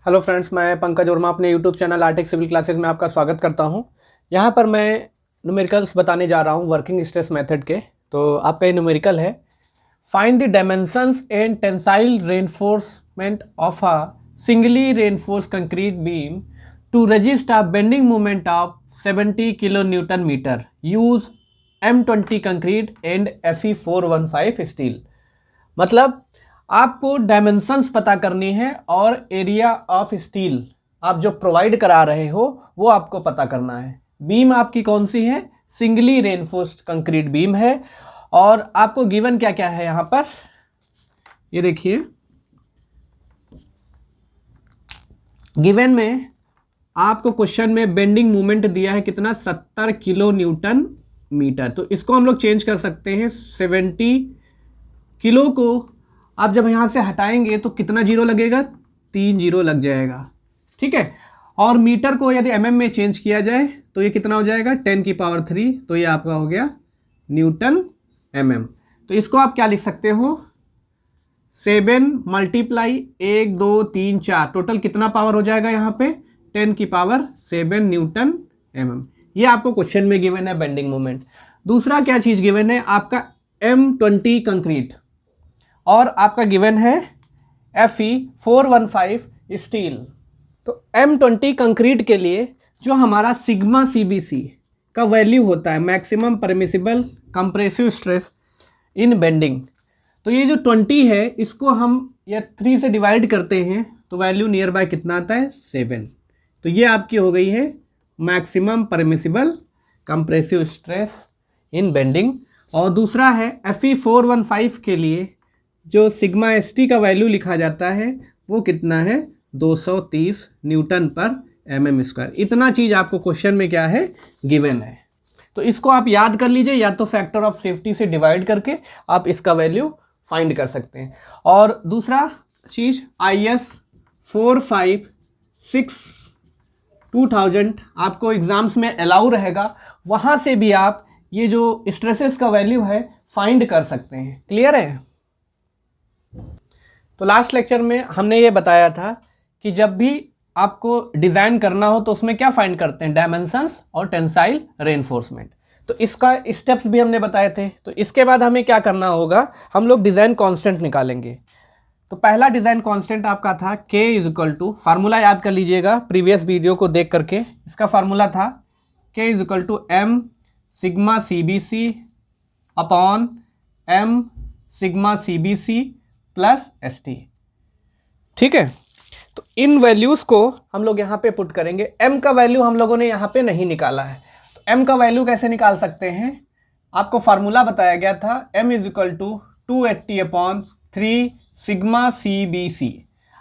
Hello friends, मैं पंकज वर्मा अपने YouTube channel Artech civil classes में आपका स्वागत करता हूं। यहां पर मैं न्यूमेरिकल्स बताने जा रहा हूं वर्किंग स्ट्रेस मेथड के। तो आपका ये न्यूमेरिकल है, find the dimensions and tensile reinforcement of a singly reinforce concrete beam to resist a bending moment of 70 kilo newton metre, use M20 concrete and Fe415 steel. मतलब आपको dimensions पता करनी है और एरिया ऑफ स्टील आप जो provide करा रहे हो वो आपको पता करना है। बीम आपकी कौन सी है? सिंगली रेनफोर्स्ड कंक्रीट बीम है। और आपको गिवन क्या क्या है यहाँ पर, ये देखिए। गिवन में आपको क्वेश्चन में बेंडिंग मोमेंट दिया है कितना, 70 किलो न्यूटन मीटर। तो इसको हम लोग चेंज कर सकते हैं। 70 किलो को आप जब यहाँ से हटाएंगे तो कितना जीरो लगेगा? 3 जीरो लग जाएगा, ठीक है। और मीटर को यदि mm में चेंज किया जाए तो ये कितना हो जाएगा? 10 की पावर 3। तो ये आपका हो गया न्यूटन mm। तो इसको आप क्या लिख सकते हो? 7 मल्टीप्लाई 1 2 3 4, टोटल कितना पावर हो जाएगा यहाँ पे? 10 की पावर 7 न्यूटन mm। ये आपको क्वेश्चन में गिवन है बेंडिंग मोमेंट। दूसरा क्या चीज गिवन है? आपका M20 कंक्रीट और आपका गिवन है Fe415 स्टील। तो M20 कंक्रीट के लिए जो हमारा सिग्मा CBC का वैल्यू होता है, maximum permissible compressive stress in bending, तो ये जो 20 है इसको हम या 3 से डिवाइड करते हैं तो वैल्यू नियर बाय कितना आता है? 7। तो ये आपकी हो गई है maximum permissible compressive stress in bending. और दूसरा है Fe415 के लिए जो सिग्मा ST का वैल्यू लिखा जाता है वो कितना है? 230 न्यूटन पर mm स्क्वायर। इतना चीज़ आपको क्वेश्चन में क्या है? गिवन है। तो इसको आप याद कर लीजिए, या तो फैक्टर ऑफ सेफ्टी से डिवाइड करके आप इसका वैल्यू फाइंड कर सकते हैं। और दूसरा चीज़ IS 456 2000 आपको एग्जाम्स में अलाउ रहेगा, वहाँ से भी आप ये जो स्ट्रेसेस का वैल्यू है फाइंड कर सकते हैं। क्लियर है? तो लास्ट लेक्चर में हमने ये बताया था कि जब भी आपको डिज़ाइन करना हो तो उसमें क्या फाइंड करते हैं? डायमेंशंस और टेंसाइल रेनफोर्समेंट। तो इसका स्टेप्स भी हमने बताए थे। तो इसके बाद हमें क्या करना होगा? हम लोग डिज़ाइन कांस्टेंट निकालेंगे। तो पहला डिज़ाइन कांस्टेंट आपका था K इज टू, फार्मूला याद कर लीजिएगा प्रीवियस वीडियो को देख करके। इसका फार्मूला था K is to M sigma CBC upon M sigma CBC plus ST, ठीक है। तो इन वैल्यूज़ को हम लोग यहाँ पे पुट करेंगे। M का वैल्यू हम लोगों ने यहाँ पे नहीं निकाला है, तो M का वैल्यू कैसे निकाल सकते हैं? आपको फार्मूला बताया गया था M is equal to 280 upon 3 sigma CBC।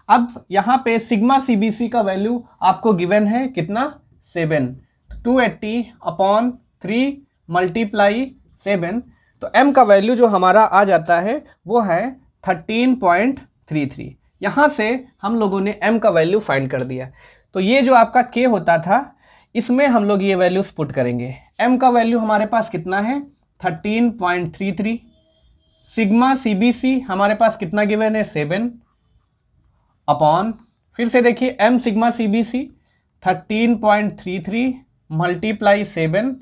अब यहाँ पे सिग्मा CBC का वैल्यू आपको गिवन है कितना? 7। 280 अपॉन 3 मल्टीप्लाई 7, तो M का वैल्यू जो हमारा आ जाता है वो है 13.33। यहाँ से हम लोगों ने M का वैल्यू फाइंड कर दिया। तो ये जो आपका K होता था इसमें हम लोग ये वैल्यूज पुट करेंगे। M का वैल्यू हमारे पास कितना है? 13.33। सिग्मा CBC हमारे पास कितना गिवन है? 7 अपॉन, फिर से देखिए M sigma CBC 13.33 multiply 7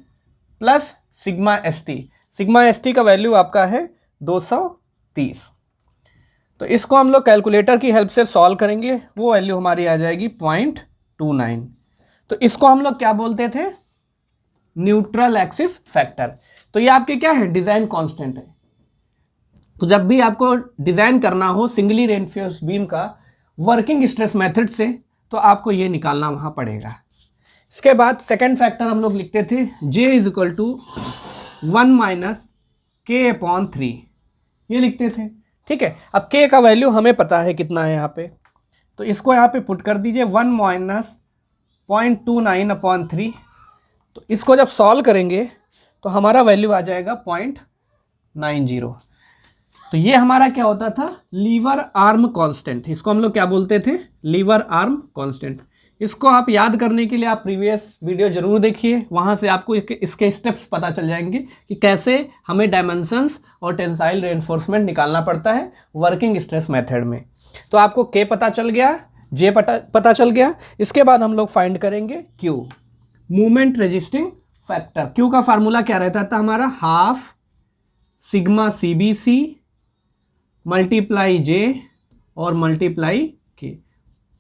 plus sigma ST। Sigma ST का वैल्यू आपका है 230। तो इसको हम लोग कैलकुलेटर की हेल्प से सॉल्व करेंगे, वो वैल्यू हमारी आ जाएगी 0.29। तो इसको हम लोग क्या बोलते थे? Neutral axis factor. तो ये आपके क्या है? डिज़ाइन कांस्टेंट है। तो जब भी आपको डिज़ाइन करना हो सिंगली रेनफोर्स्ड बीम का वर्किंग स्ट्रेस मेथड से, तो आपको ये निकालना वहाँ पड़ेगा। इसके बाद सेकेंड फैक्टर हम लोग लिखते थे J is equal to 1 minus K upon 3, ये लिखते थे, ठीक है। अब K का वैल्यू हमें पता है कितना है यहाँ पे, तो इसको यहाँ पे पुट कर दीजिए 1 माइनस 0.29 अपॉन 3। तो इसको जब सॉल्व करेंगे तो हमारा वैल्यू आ जाएगा 0.90। तो ये हमारा क्या होता था? Lever arm constant. इसको हम लोग क्या बोलते थे? Lever arm constant. इसको आप याद करने के लिए आप प्रीवियस वीडियो जरूर देखिए, वहाँ से आपको इसके स्टेप्स पता चल जाएंगे कि कैसे हमें डायमेंशंस और टेंसाइल रेनफोर्समेंट निकालना पड़ता है वर्किंग स्ट्रेस मेथड में। तो आपको K पता चल गया, जे पता चल गया। इसके बाद हम लोग फाइंड करेंगे Q, movement resisting factor. Q का फार्मूला क्या रहता था हमारा, हाफ सिग्मा CBC मल्टीप्लाई जे और मल्टीप्लाई के।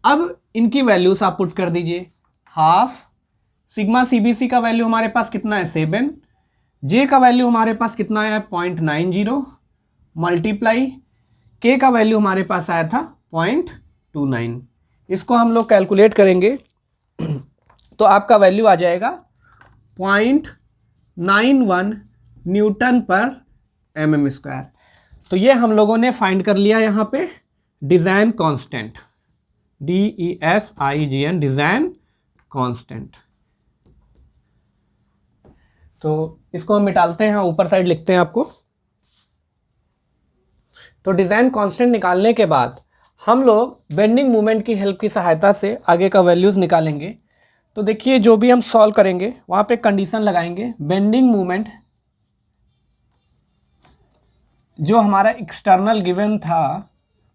अब इनकी वैल्यूज आप पुट कर दीजिए। हाफ सिग्मा CBC का वैल्यू हमारे पास कितना है 7, जे का वैल्यू हमारे पास कितना आया 0.90, मल्टीप्लाई के का वैल्यू हमारे पास आया था 0.29। इसको हम लोग कैलकुलेट करेंगे तो आपका वैल्यू आ जाएगा 0.91 न्यूटन पर mm²। तो ये हम लोगों ने फाइंड कर लिया यहाँ पे design constant, DESIGN, design constant. तो इसको हम मिटालते हैं, ऊपर साइड लिखते हैं आपको। तो डिज़ाइन कांस्टेंट निकालने के बाद हम लोग बेंडिंग मोमेंट की हेल्प की सहायता से आगे का वैल्यूज़ निकालेंगे। तो देखिए जो भी हम सॉल्व करेंगे वहाँ पे कंडीशन लगाएंगे, बेंडिंग मोमेंट जो हमारा एक्सटर्नल गिवन था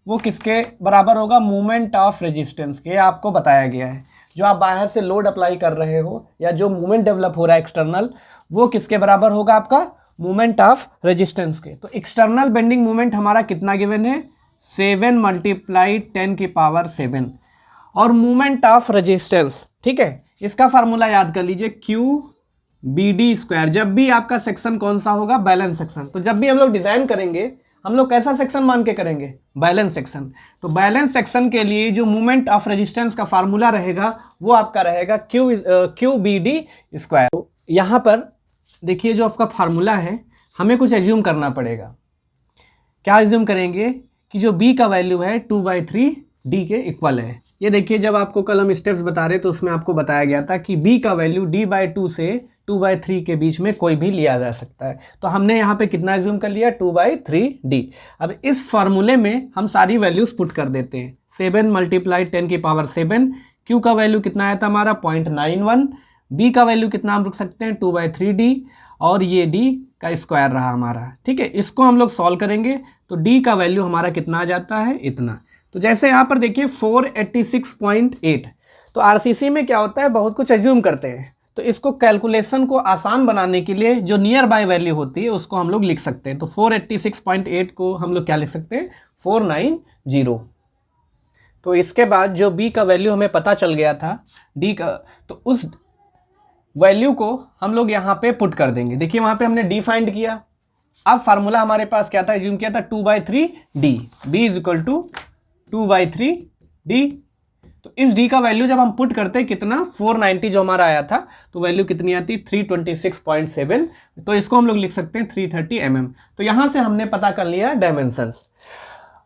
वो किसके बराबर होगा, मोमेंट ऑफ रेजिस्टेंस के। आपको बताया गया है जो आप बाहर से लोड अप्लाई कर रहे हो या जो मूवमेंट डेवलप हो रहा है एक्सटर्नल, वो किसके बराबर होगा, आपका मूवमेंट ऑफ रेजिस्टेंस के। तो एक्सटर्नल बेंडिंग मूवमेंट हमारा कितना गिवन है 7 × 10⁻⁷ और मूवमेंट ऑफ रेजिस्टेंस, ठीक है, इसका फार्मूला याद कर लीजिए QBD²। जब भी आपका सेक्शन कौन सा होगा, बैलेंस सेक्शन। तो जब भी हम लोग डिजाइन करेंगे हम लोग कैसा सेक्शन मान के करेंगे, बैलेंस सेक्शन। तो बैलेंस सेक्शन के लिए जो मूवमेंट ऑफ रेजिस्टेंस का फार्मूला रहेगा वो आपका रहेगा QBD²। तो यहाँ पर देखिए जो आपका फार्मूला है हमें कुछ एज्यूम करना पड़ेगा। क्या एज्यूम करेंगे कि जो B का वैल्यू है 2/3D के इक्वल है। ये देखिए जब आपको कल हम स्टेप्स बता रहे तो उसमें आपको बताया गया था कि B का वैल्यू D/2 से 2/3 के बीच में कोई भी लिया जा सकता है। तो हमने यहाँ पे कितना एज्यूम कर लिया 2/3D। अब इस फार्मूले में हम सारी वैल्यूज पुट कर देते हैं। 7 × 10⁻⁷, Q का वैल्यू कितना आया था हमारा 0.91, B का वैल्यू कितना हम रख सकते हैं 2/3D और ये D का स्क्वायर रहा हमारा, ठीक है। इसको हम लोग सॉल्व करेंगे तो D का वैल्यू हमारा कितना आ जाता है इतना। तो जैसे यहाँ पर देखिए 486.8। तो RCC में क्या होता है, बहुत कुछ एज्यूम करते हैं। तो इसको कैलकुलेशन को आसान बनाने के लिए जो नियर बाय वैल्यू होती है उसको हम लोग लिख सकते हैं। तो 486.8 को हम लोग क्या लिख सकते हैं 490। तो इसके बाद जो B का वैल्यू हमें पता चल गया था D का, तो उस वैल्यू को हम लोग यहाँ पे पुट कर देंगे। देखिए वहाँ पे हमने D फाइंड किया। अब फार्मूला हमारे पास क्या था, एज्यूम किया था 2/3D, B = 2/3D। तो इस D का वैल्यू जब हम पुट करते हैं कितना 490 जो हमारा आया था, तो वैल्यू कितनी आती 326.7। तो इसको हम लोग लिख सकते हैं 330 mm। तो यहाँ से हमने पता कर लिया डायमेंशंस।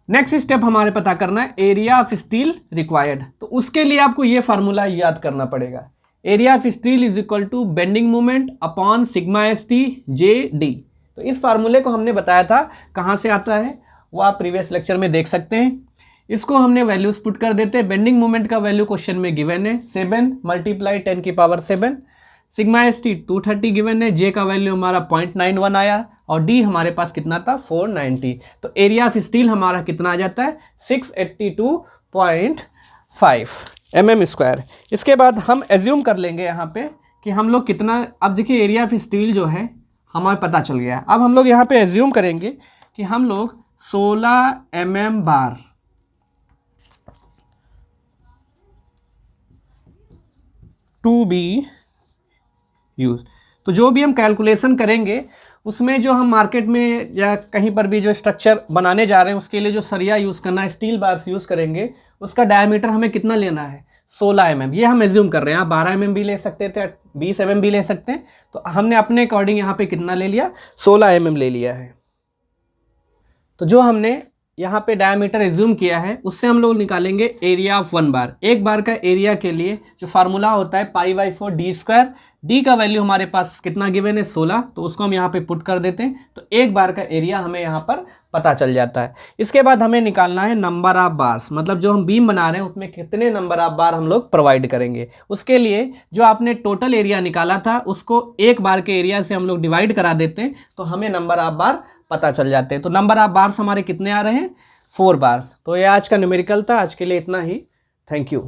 नेक्स्ट स्टेप हमारे पता करना है एरिया ऑफ स्टील रिक्वायर्ड। तो उसके लिए आपको ये फार्मूला याद करना पड़ेगा, area of steel = bending moment upon σ/ST/JD। तो इस फार्मूले को हमने बताया था कहाँ से आता है, वो आप प्रीवियस लेक्चर में देख सकते हैं। इसको हमने वैल्यूज पुट कर देते हैं। बेंडिंग मोमेंट का वैल्यू क्वेश्चन में गिवन है 7 × 10⁻⁷, σ/ST 230 गिवन है, J का वैल्यू हमारा 0.91 आया और D हमारे पास कितना था 490। तो एरिया ऑफ स्टील हमारा कितना आ जाता है 682.5 mm²। इसके बाद हम एज्यूम कर लेंगे यहाँ पे कि हम लोग कितना, अब देखिए एरिया ऑफ स्टील जो है हमें पता चल गया। अब हम लोग यहाँ पे एज्यूम करेंगे कि हम लोग 16 mm bar to be use. तो जो भी हम कैलकुलेशन करेंगे उसमें जो हम मार्केट में या कहीं पर भी जो स्ट्रक्चर बनाने जा रहे हैं उसके लिए जो सरिया यूज़ करना है, स्टील बार्स यूज़ करेंगे, उसका डायमीटर हमें कितना लेना है 16 mm। ये हम एज्यूम कर रहे हैं। आप 12 mm भी ले सकते थे, 20 mm भी ले सकते हैं। तो हमने अपने अकॉर्डिंग यहाँ पे कितना ले लिया 16 mm ले लिया है। तो जो हमने यहाँ पे डायमीटर एज्यूम किया है उससे हम लोग निकालेंगे एरिया ऑफ 1 बार। एक बार का एरिया के लिए जो फार्मूला होता है π/4D²। D का वैल्यू हमारे पास कितना गिवन है 16, तो उसको हम यहाँ पे पुट कर देते हैं। तो एक बार का एरिया हमें यहाँ पर पता चल जाता है। इसके बाद हमें निकालना है नंबर ऑफ बार्स, मतलब जो हम बीम बना रहे हैं उसमें कितने नंबर ऑफ बार हम लोग प्रोवाइड करेंगे। उसके लिए जो आपने टोटल एरिया निकाला था उसको एक बार के एरिया से हम लोग डिवाइड करा देते हैं, तो हमें नंबर ऑफ बार पता चल जाते हैं। तो नंबर ऑफ बार्स हमारे कितने आ रहे हैं 4 बार्स। तो ये आज का न्यूमेरिकल था। आज के लिए इतना ही। Thank you.